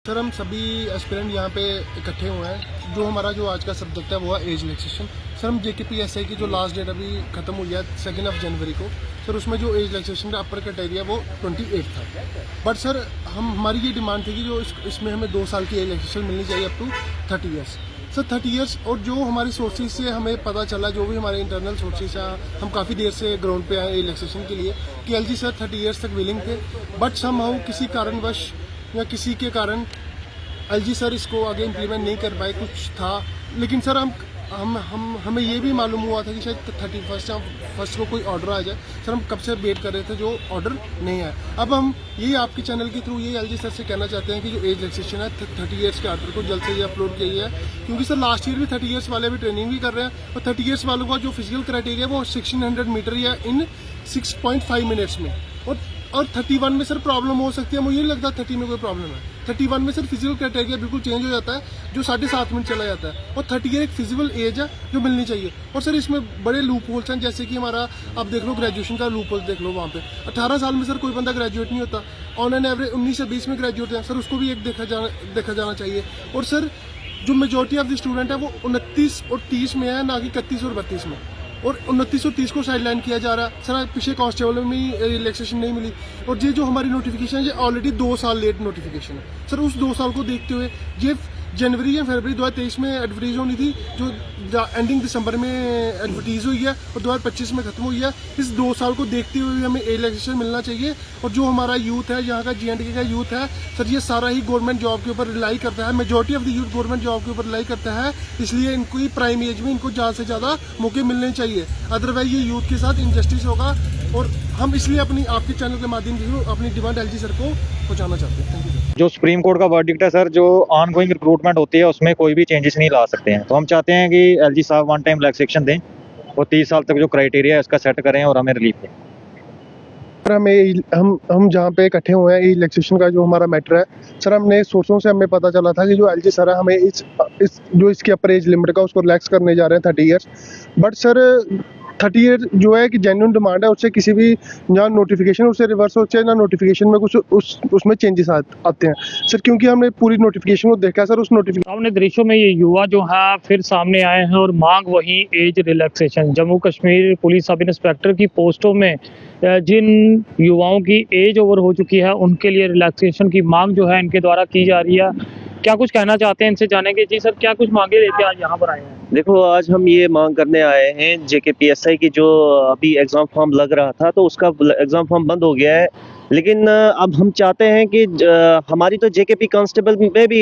Sir हम सभी aspirant यहाँ पे इकट्ठे हुए हैं। जो हमारा जो आज का सब्जेक्ट है वो है एज रिलैक्सेशन। सर हम JKPSI की जो लास्ट डेट अभी खत्म हुई है 2 जनवरी को, सर उसमें जो एज रिलैक्सेशन का अपर क्राइटेरिया वो 28 था। बट सर हमारी ये डिमांड थी कि जो इसमें हमें 2 साल की एज रिलैक्सेशन मिलनी चाहिए up to 30 years. Sir 30 years, और जो हमारी सोर्सेज से हमें पता चला, जो भी हमारे इंटरनल सोर्सेज हैं, हम काफ़ी देर से ग्राउंड पे आए रिलैक्सेशन के लिए कि LG सर 30 ईयर्स तक विलिंग थे। बट समहाउ किसी कारणवश या किसी के कारण LG सर इसको आगे इम्प्लीमेंट नहीं कर पाए, कुछ था। लेकिन सर हमें ये भी मालूम हुआ था कि शायद 31 या 1 को कोई ऑर्डर आ जाए। सर हम कब से वेट कर रहे थे, जो ऑर्डर नहीं आया। अब हम यही आपके चैनल के थ्रू ये LG सर से कहना चाहते हैं कि जो एज रिलैक्सेशन है 30 ईयर्स के ऑर्डर को जल्द से जल्द अपलोड किया है, क्योंकि सर लास्ट ईयर भी 30 ईयर्स वाले भी ट्रेनिंग भी कर रहे हैं। और 30 ईयर्स वालों का जो फिजिकल क्राइटेरिया वो 1600 मीटर या इन 6.5 मिनट्स में। और 31 में सर प्रॉब्लम हो सकती है। मुझे नहीं लगता 30 में कोई प्रॉब्लम है। 31 में सर फिजिकल क्राइटेरिया बिल्कुल चेंज हो जाता है, जो 7.5 मिनट चला जाता है। और 30 ईयर एक फिजिकल एज है जो मिलनी चाहिए। और सर इसमें बड़े लूप होल्स हैं, जैसे कि हमारा आप देख लो ग्रेजुएशन का लूप होल देख लो। वहाँ पे 18 साल में सर कोई बंदा ग्रेजुएट नहीं होता, ऑन एन एवरेज 19 से 20 में ग्रेजुएट है। सर उसको भी एक देखा जाना चाहिए। और सर जो मेजोरिटी ऑफ द स्टूडेंट है वो 29 और 30 में है, ना कि 31 और 32 में। और 29 और 30 को साइडलाइन किया जा रहा है। सर पीछे कांस्टेबल में ही रिलैक्सेशन नहीं मिली। और ये जो हमारी नोटिफिकेशन है ये ऑलरेडी 2 साल लेट नोटिफिकेशन है। सर उस 2 साल को देखते हुए ये जनवरी या फरवरी 2023 में एडवर्टीज होनी थी, जो एंडिंग दिसंबर में एडवर्टीज हुई है और 2025 में खत्म हुई है। इस 2 साल को देखते हुए हमें रिलैक्सेशन मिलना चाहिए। और जो हमारा यूथ है, यहाँ का JNK का यूथ है सर, ये सारा ही गवर्नमेंट जॉब के ऊपर रिलाई करता है। Majority of the youth government job के ऊपर रिलाई करता है, इसलिए इनको ही प्राइम एज में इनको ज़्यादा से ज़्यादा मौके मिलने चाहिए। अदरवाइज ये यूथ के साथ इनजस्टिस होगा। और हम इसलिए आपके चैनल के माध्यम से अपनी डिमांड LG सर को पहुँचाना चाहते हैं। Thank you. जो सुप्रीम कोर्ट का वर्डिक्ट है सर, जो ऑनगोइंग रिक्रूटमेंट होती है उसमें कोई भी चेंजेस नहीं ला सकते हैं। तो हम चाहते हैं कि LG साहब 1 टाइम रिलैक्सेशन दें और 30 साल तक जो क्राइटेरिया है उसका सेट करें और हमें रिलीफ दें। हम जहाँ पे इकट्ठे हुए हैं रिलैक्सेशन का जो हमारा मैटर है सर, हमने सोर्सों से हमें पता चला था कि जो LG सर है हमें इस जो इसकी अपर एज लिमिट का उसको रिलैक्स करने जा रहे हैं 30 ईयर्स। बट सर 30 ईयर जो है कि जेन्युइन डिमांड है, उससे किसी भी ना नोटिफिकेशन उससे रिवर्स होते हैं, ना नोटिफिकेशन में कुछ उसमें चेंजेस आते हैं सर। क्योंकि हमने पूरी नोटिफिकेशन को देखा सर, उस नोटिफिकेशन सामने दृश्यों में ये युवा जो है फिर सामने आए हैं और मांग वही age relaxation. Jammu Kashmir police sub inspector की पोस्टों में जिन युवाओं की एज ओवर हो चुकी है उनके लिए रिलैक्सेशन की मांग जो है इनके द्वारा की जा रही है। क्या कुछ कहना चाहते हैं, इनसे जानेंगे। जी सर, क्या कुछ मांगे लेके आज यहाँ पर आए हैं? देखो, आज हम ये मांग करने आए हैं JKPSI की जो अभी एग्ज़ाम फॉर्म लग रहा था तो उसका एग्ज़ाम फॉर्म बंद हो गया है। लेकिन अब हम चाहते हैं कि हमारी तो JKP कांस्टेबल में भी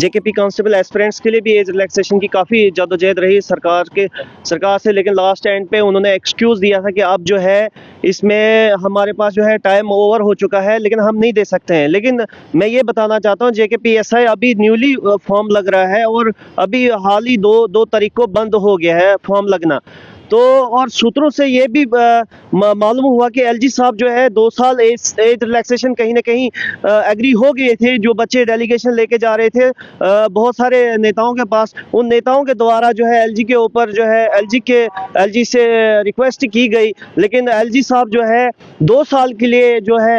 JKP कांस्टेबल एस्पिरेंट्स के लिए भी एज रिलैक्सेशन की काफ़ी जद्दोजहद रही सरकार से। लेकिन लास्ट एंड पे उन्होंने एक्सक्यूज़ दिया था कि अब जो है इसमें हमारे पास जो है टाइम ओवर हो चुका है, लेकिन हम नहीं दे सकते हैं। लेकिन मैं ये बताना चाहता हूँ JKPSI अभी न्यूली फॉर्म लग रहा है और अभी हाल ही 2 तारीख को बंद हो गया है फॉर्म लगना। तो और सूत्रों से ये भी मालूम हुआ कि LG साहब जो है 2 साल एज रिलैक्सेशन कहीं ना कहीं एग्री हो गए थे। जो बच्चे डेलीगेशन लेके जा रहे थे बहुत सारे नेताओं के पास, उन नेताओं के द्वारा जो है LG के ऊपर जो है LG से रिक्वेस्ट की गई। लेकिन LG साहब जो है 2 साल के लिए जो है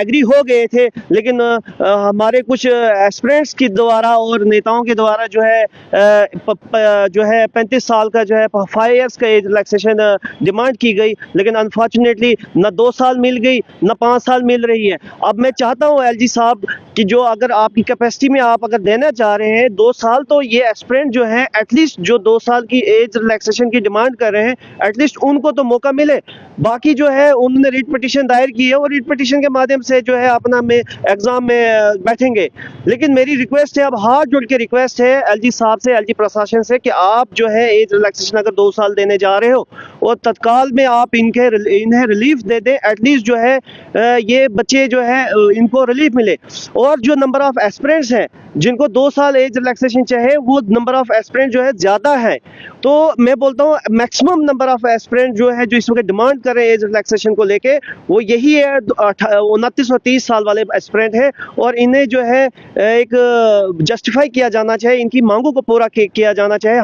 एग्री हो गए थे। लेकिन हमारे कुछ एस्पिरेंट्स के द्वारा और नेताओं के द्वारा जो है 35 साल का जो है 5 ईयर्स का एज रिलैक्सेशन डिमांड की गई। लेकिन अनफॉर्चुनेटली न 2 साल मिल गई न 5 साल मिल रही है। अब मैं चाहता हूं LG साहब कि जो अगर आपकी कैपेसिटी में आप अगर देना चाह रहे हैं 2 साल, तो ये एस्पिरेंट जो है एटलीस्ट जो 2 साल की एज रिलैक्सेशन की डिमांड कर रहे हैं एटलीस्ट उनको तो मौका मिले। बाकी जो है उन्होंने रिट पिटीशन दायर की है और रिट पिटीशन के माध्यम से जो है अपना में एग्जाम में बैठेंगे। लेकिन मेरी रिक्वेस्ट है, अब हाथ जोड़ के रिक्वेस्ट है LG साहब से, LG प्रशासन से कि आप जो है एज रिलैक्सेशन अगर 2 साल देने जा रहे हो और तत्काल में आप इन्हें रिलीफ दे दें। एटलीस्ट जो है ये बच्चे जो है इनको रिलीफ मिले। और जो नंबर ऑफ एस्पिरेंट्स हैं जिनको 2 साल एज रिलैक्सेशन चाहिए, वो नंबर ऑफ एस्पिरेंट जो है ज़्यादा है। तो मैं बोलता हूँ मैक्सिमम नंबर ऑफ एस्पिरेंट जो है जो इस वक्त डिमांड कर रहे हैं एज रिलैक्सेशन को लेके, वो यही है 29 और 30 साल वाले एस्पिरेंट हैं। और इन्हें जो है एक जस्टिफाई किया जाना चाहिए, इनकी मांगों को पूरा किया जाना चाहिए।